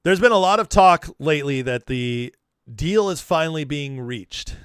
There's been a lot of talk lately that the deal is finally being reached.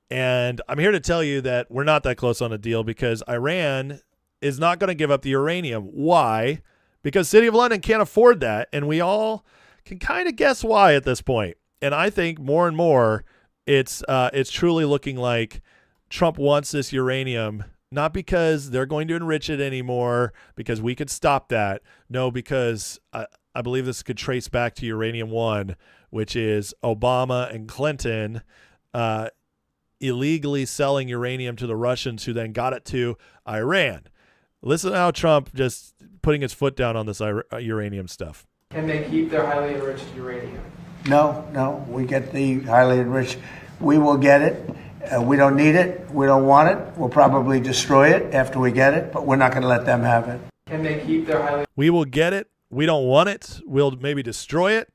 And I'm here to tell you that we're not that close on a deal because Iran is not going to give up the uranium. Why? Because City of London can't afford that. And we all can kind of guess why at this point. And I think more and more it's truly looking like Trump wants this uranium not because they're going to enrich it anymore, because we could stop that. No, because I believe this could trace back to Uranium One, which is Obama and Clinton illegally selling uranium to the Russians, who then got it to Iran. Listen to how Trump just putting his foot down on this uranium stuff. Can they keep their highly enriched uranium? No, we get the highly enriched. We will get it. We don't need it. We don't want it. We'll probably destroy it after we get it, but we're not going to let them have it. Can they keep their highly... We will get it. We don't want it. We'll maybe destroy it.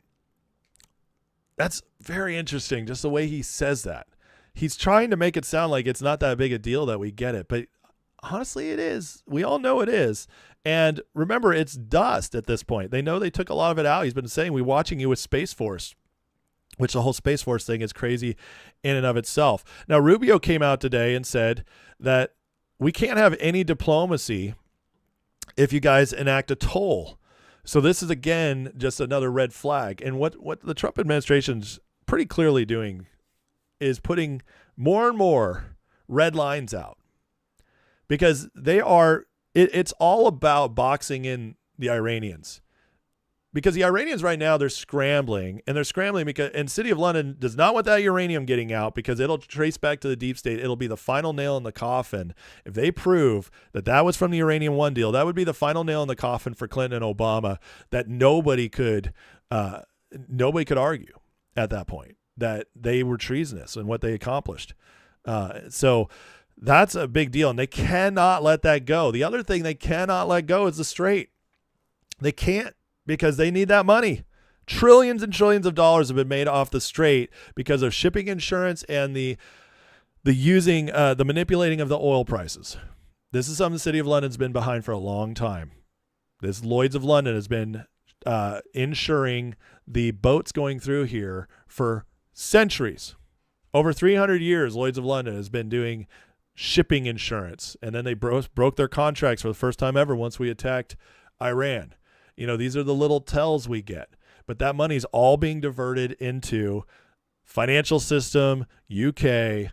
That's very interesting, just the way he says that. He's trying to make it sound like it's not that big a deal that we get it, but honestly, it is. We all know it is. And remember, it's dust at this point. They know they took a lot of it out. He's been saying, we're watching you with Space Force, which the whole Space Force thing is crazy in and of itself. Now, Rubio came out today and said that we can't have any diplomacy if you guys enact a toll. So this is, again, just another red flag. And what the Trump administration's pretty clearly doing is putting more and more red lines out, because they are it's all about boxing in the Iranians, because the Iranians right now, they're scrambling because, and City of London does not want that uranium getting out, because it'll trace back to the deep state. It'll be the final nail in the coffin. If they prove that that was from the Uranium One deal, that would be the final nail in the coffin for Clinton and Obama, that nobody could argue at that point that they were treasonous in what they accomplished. So that's a big deal, and they cannot let that go. The other thing they cannot let go is the Strait. They can't, because they need that money. Trillions and trillions of dollars have been made off the Strait because of shipping insurance and the manipulating of the oil prices. This is something the City of London's been behind for a long time. This Lloyd's of London has been insuring the boats going through here for centuries. Over 300 years, Lloyd's of London has been doing shipping insurance, and then they broke their contracts for the first time ever once we attacked Iran. You know, these are the little tells we get, but that money's all being diverted into financial system, UK,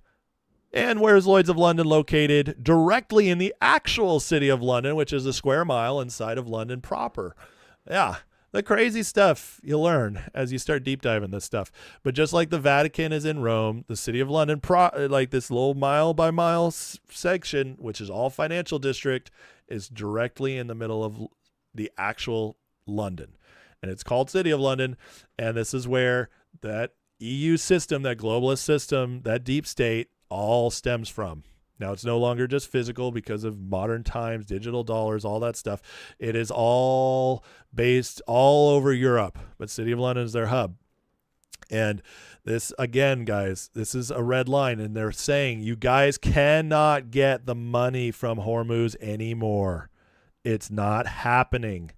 and where is Lloyd's of London located? Directly in the actual City of London, which is a square mile inside of London proper. Yeah, the crazy stuff you learn as you start deep diving this stuff. But just like the Vatican is in Rome, the City of London, like this little mile by mile section, which is all financial district, is directly in the middle of the actual London. And it's called City of London. And this is where that EU system, that globalist system, that deep state all stems from. Now, it's no longer just physical because of modern times, digital dollars, all that stuff. It is all based all over Europe, but City of London is their hub. And this, again, guys, this is a red line, and they're saying you guys cannot get the money from Hormuz anymore. It's not happening.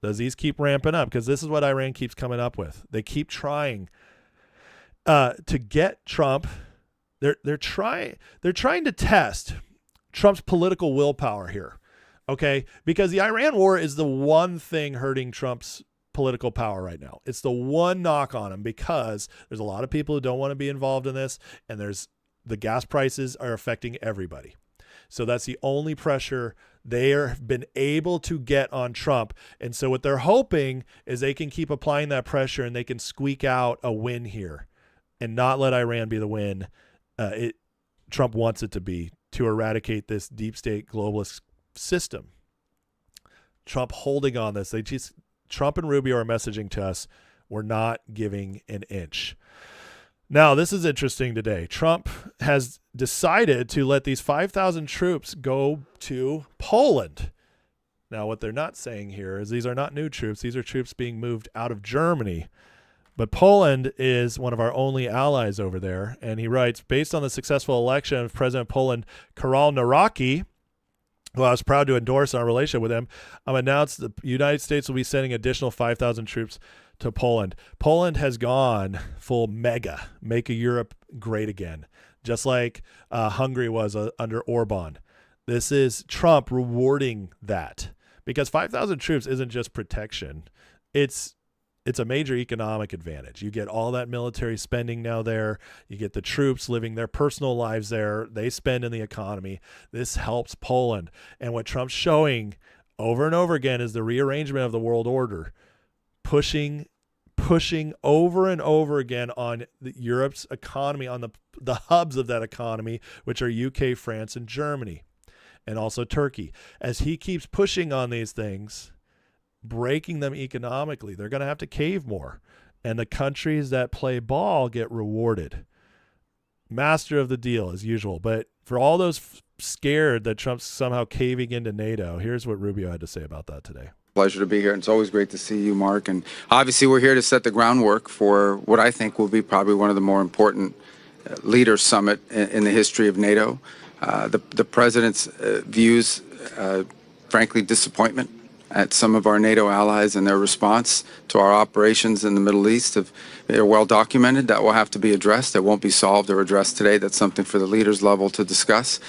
Does these keep ramping up? Because this is what Iran keeps coming up with. They keep trying to get Trump. They're trying to test Trump's political willpower here, okay? Because the Iran war is the one thing hurting Trump's political power right now. It's the one knock on him, because there's a lot of people who don't want to be involved in this, and the gas prices are affecting everybody. So that's the only pressure they have been able to get on Trump. And so what they're hoping is they can keep applying that pressure, and they can squeak out a win here and not let Iran be the win. Trump wants it to be, to eradicate this deep state globalist system. Trump holding on this. Trump and Rubio are messaging to us, we're not giving an inch. Now, this is interesting today. Trump has decided to let these 5,000 troops go to Poland. Now, what they're not saying here is these are not new troops. These are troops being moved out of Germany. But Poland is one of our only allies over there. And he writes, based on the successful election of President of Poland, Karol Nawrocki, who I was proud to endorse our relationship with them, announced the United States will be sending additional 5,000 troops to Poland. Poland has gone full MAGA, make Europe great again, just like Hungary was under Orban. This is Trump rewarding that, because 5,000 troops isn't just protection. It's a major economic advantage. You get all that military spending now there. You get the troops living their personal lives there. They spend in the economy. This helps Poland. And what Trump's showing over and over again is the rearrangement of the world order, pushing over and over again on Europe's economy, on the hubs of that economy, which are UK, France, and Germany, and also Turkey. As he keeps pushing on these things, breaking them economically, they're going to have to cave more. And the countries that play ball get rewarded. Master of the deal as usual. But for all those scared that Trump's somehow caving into NATO, here's what Rubio had to say about that today. Pleasure to be here. And it's always great to see you, Mark. And obviously we're here to set the groundwork for what I think will be probably one of the more important leaders summit in the history of NATO. The president's views, frankly, disappointment at some of our NATO allies and their response to our operations in the Middle East are well documented. That will have to be addressed. That won't be solved or addressed today. That's something for the leaders level to discuss.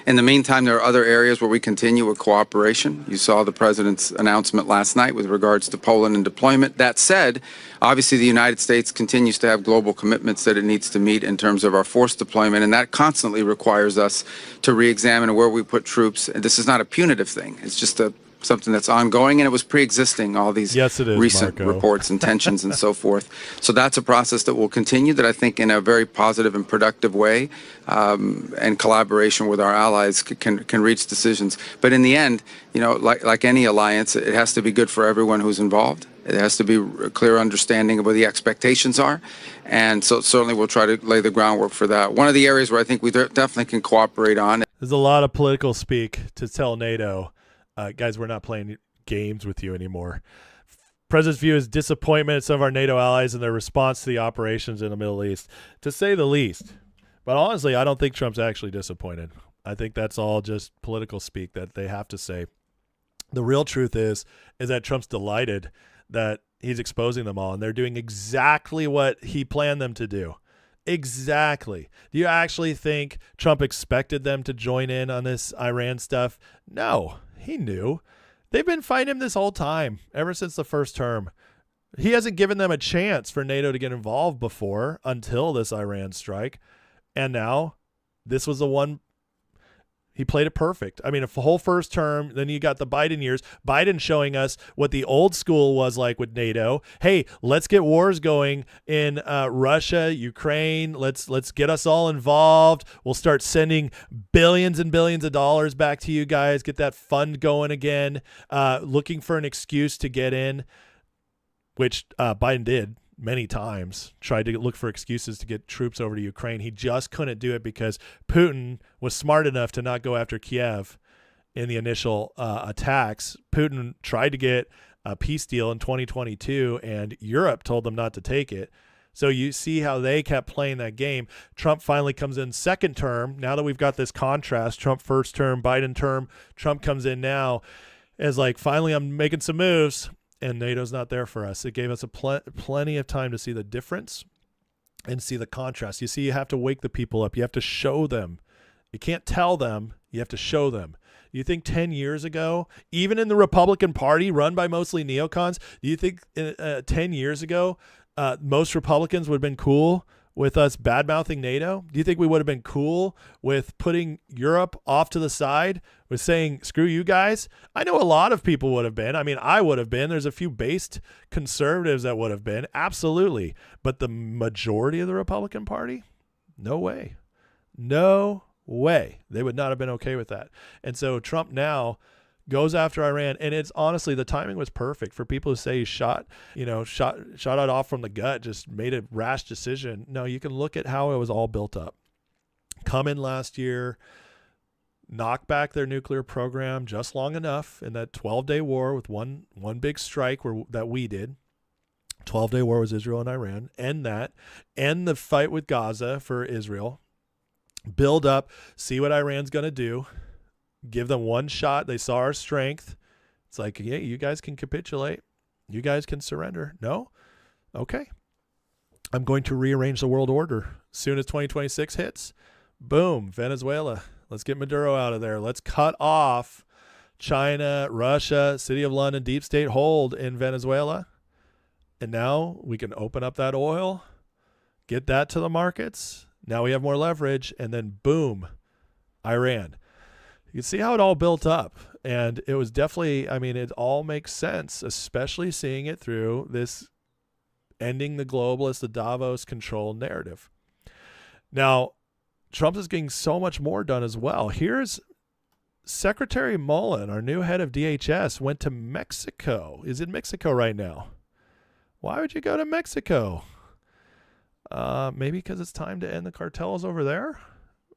In the meantime, there are other areas where we continue with cooperation. You saw the president's announcement last night with regards to Poland and deployment. That said, obviously the United States continues to have global commitments that it needs to meet in terms of our force deployment, and that constantly requires us to re-examine where we put troops. And this is not a punitive thing. It's just something that's ongoing, and it was pre-existing, all these recent Marco. reports and tensions and so forth. So that's a process that will continue, that I think in a very positive and productive way, and collaboration with our allies can reach decisions. But in the end, like any alliance, it has to be good for everyone who's involved. It has to be a clear understanding of what the expectations are. And so certainly we'll try to lay the groundwork for that. One of the areas where I think we definitely can cooperate on. There's a lot of political speak to tell NATO, guys, we're not playing games with you anymore. President's view is disappointment at some of our NATO allies and their response to the operations in the Middle East, to say the least. But honestly, I don't think Trump's actually disappointed. I think that's all just political speak that they have to say. The real truth is that Trump's delighted that he's exposing them all, and they're doing exactly what he planned them to do. Exactly. Do you actually think Trump expected them to join in on this Iran stuff? No. He knew. They've been fighting him this whole time, ever since the first term. He hasn't given them a chance for NATO to get involved before until this Iran strike. And now this was the one. He played it perfect. I mean, a whole first term, then you got the Biden years. Biden showing us what the old school was like with NATO. Hey, let's get wars going in Russia, Ukraine. Let's get us all involved. We'll start sending billions and billions of dollars back to you guys. Get that fund going again. Looking for an excuse to get in, which Biden did many times, tried to look for excuses to get troops over to Ukraine. He just couldn't do it because Putin was smart enough to not go after Kiev in the initial attacks. Putin tried to get a peace deal in 2022, and Europe told them not to take it. So you see how they kept playing that game. Trump finally comes in second term. Now that we've got this contrast, Trump first term, Biden term, Trump comes in now as like, finally I'm making some moves. And NATO's not there for us. It gave us plenty of time to see the difference and see the contrast. You see, you have to wake the people up. You have to show them. You can't tell them. You have to show them. You think 10 years ago, even in the Republican Party run by mostly neocons, do you think 10 years ago most Republicans would have been cool with us bad-mouthing NATO? Do you think we would have been cool with putting Europe off to the side, with saying, screw you guys? I know a lot of people would have been. I mean, I would have been. There's a few based conservatives that would have been. Absolutely. But the majority of the Republican Party? No way. No way. They would not have been okay with that. And so Trump now goes after Iran, and it's honestly, the timing was perfect for people who say he shot it off from the gut, just made a rash decision. No, you can look at how it was all built up. Come in last year, knock back their nuclear program just long enough in that 12-day war with one big strike that we did. 12-day war was Israel and Iran. End that. End the fight with Gaza for Israel. Build up, see what Iran's going to do. give them one shot. They saw our strength. It's like, yeah, you guys can capitulate. You guys can surrender. No? Okay. I'm going to rearrange the world order. As soon as 2026 hits, boom, Venezuela. Let's get Maduro out of there. Let's cut off China, Russia, City of London, deep state hold in Venezuela. And now we can open up that oil, get that to the markets. Now we have more leverage. And then boom, Iran. You can see how it all built up. And it was definitely, I mean, it all makes sense, especially seeing it through this ending the globalist, the Davos control narrative. Now, Trump is getting so much more done as well. Here's Secretary Mullen, our new head of DHS, went to Mexico. Is in Mexico right now. Why would you go to Mexico? Maybe because it's time to end the cartels over there.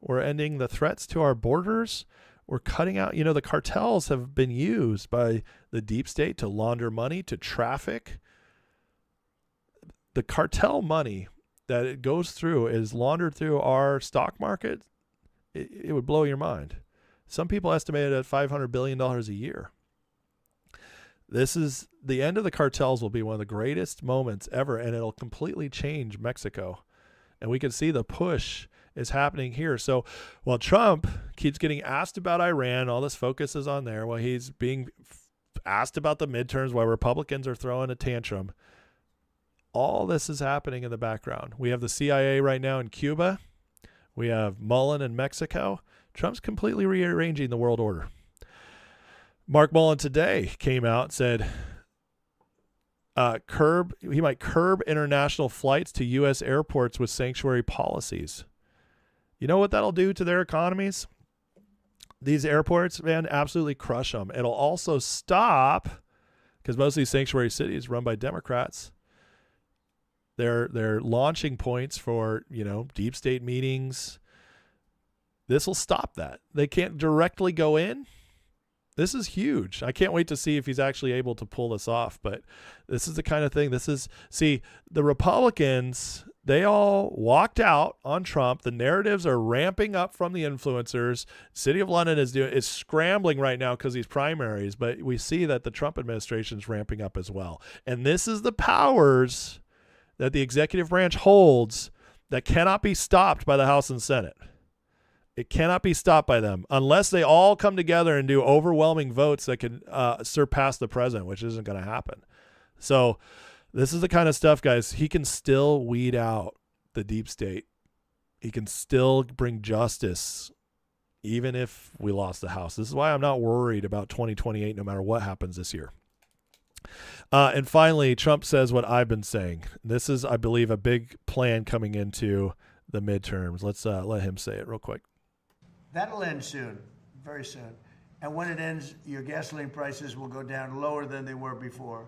We're ending the threats to our borders. We're cutting out, the cartels have been used by the deep state to launder money, to traffic. The cartel money that it goes through is laundered through our stock market. It would blow your mind. Some people estimate it at $500 billion a year. This is the end of the cartels will be one of the greatest moments ever, and it'll completely change Mexico. And we can see the push is happening here. So while Trump keeps getting asked about Iran, all this focus is on there, while he's being asked about the midterms, while Republicans are throwing a tantrum, all this is happening in the background. We have the CIA right now in Cuba. We have Mullen in Mexico. Trump's completely rearranging the world order. Mark Mullen today came out and said he might curb international flights to U.S. airports with sanctuary policies. You know what that'll do to their economies? These airports, man, absolutely crush them. It'll also stop, because most of these sanctuary cities run by Democrats. They're launching points for, deep state meetings. This will stop that. They can't directly go in. This is huge. I can't wait to see if he's actually able to pull this off. But this is the kind of thing. The Republicans, they all walked out on Trump. The narratives are ramping up from the influencers. City of London is scrambling right now because these primaries. But we see that the Trump administration is ramping up as well. And this is the powers that the executive branch holds that cannot be stopped by the House and Senate. It cannot be stopped by them unless they all come together and do overwhelming votes that can surpass the president, which isn't going to happen. So this is the kind of stuff, guys. He can still weed out the deep state. He can still bring justice even if we lost the House. This is why I'm not worried about 2028 no matter what happens this year. And finally, Trump says what I've been saying. This is, I believe, a big plan coming into the midterms. Let's let him say it real quick. That'll end soon, very soon. And when it ends, your gasoline prices will go down lower than they were before.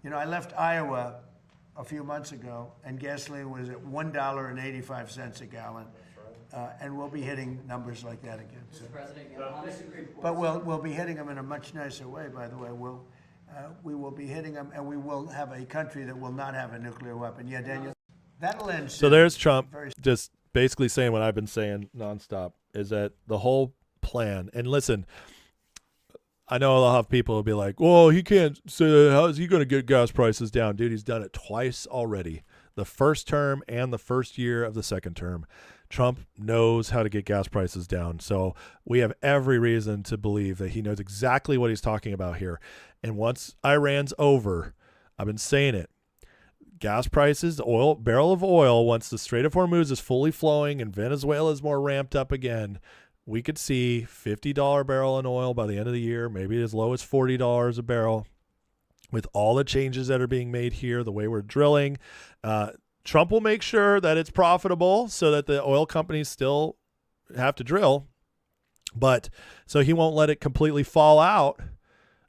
I left Iowa a few months ago, and gasoline was at $1.85 a gallon. And we'll be hitting numbers like that again soon. But we'll be hitting them in a much nicer way, by the way. We will be hitting them, and we will have a country that will not have a nuclear weapon. Yeah, Daniel? That'll end soon. So there's Trump just basically saying what I've been saying nonstop, is that the whole plan, and listen, I know I'll have people who'll be like, well, he can't say that. How is he going to get gas prices down? Dude, he's done it twice already. The first term and the first year of the second term. Trump knows how to get gas prices down. So we have every reason to believe that he knows exactly what he's talking about here. And once Iran's over, I've been saying it, gas prices, the barrel of oil, once the Strait of Hormuz is fully flowing and Venezuela is more ramped up again, we could see $50 barrel in oil by the end of the year, maybe as low as $40 a barrel. With all the changes that are being made here, the way we're drilling, Trump will make sure that it's profitable so that the oil companies still have to drill. But so he won't let it completely fall out.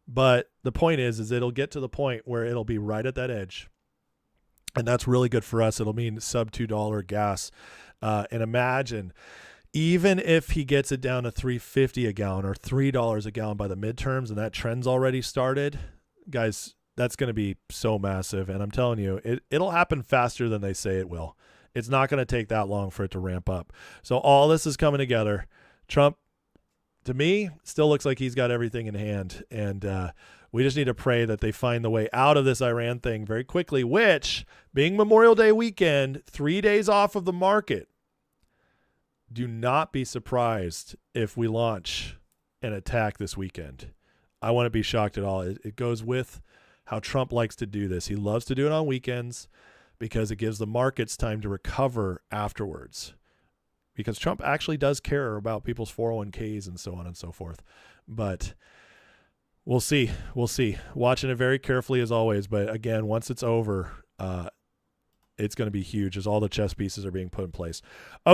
But the point is it'll get to the point where it'll be right at that edge. And that's really good for us. It'll mean sub $2 gas. And imagine, even if he gets it down to $3.50 a gallon or $3 a gallon by the midterms, and that trend's already started, guys, that's going to be so massive. And I'm telling you, it'll happen faster than they say it will. It's not going to take that long for it to ramp up. So all this is coming together. Trump to me, still looks like he's got everything in hand. And we just need to pray that they find the way out of this Iran thing very quickly, which, being Memorial Day weekend, 3 days off of the market, do not be surprised if we launch an attack this weekend. I wouldn't be shocked at all. It goes with how Trump likes to do this. He loves to do it on weekends because it gives the markets time to recover afterwards. Because Trump actually does care about people's 401ks and so on and so forth. But we'll see. We'll see. Watching it very carefully as always. But again, once it's over, it's going to be huge as all the chess pieces are being put in place.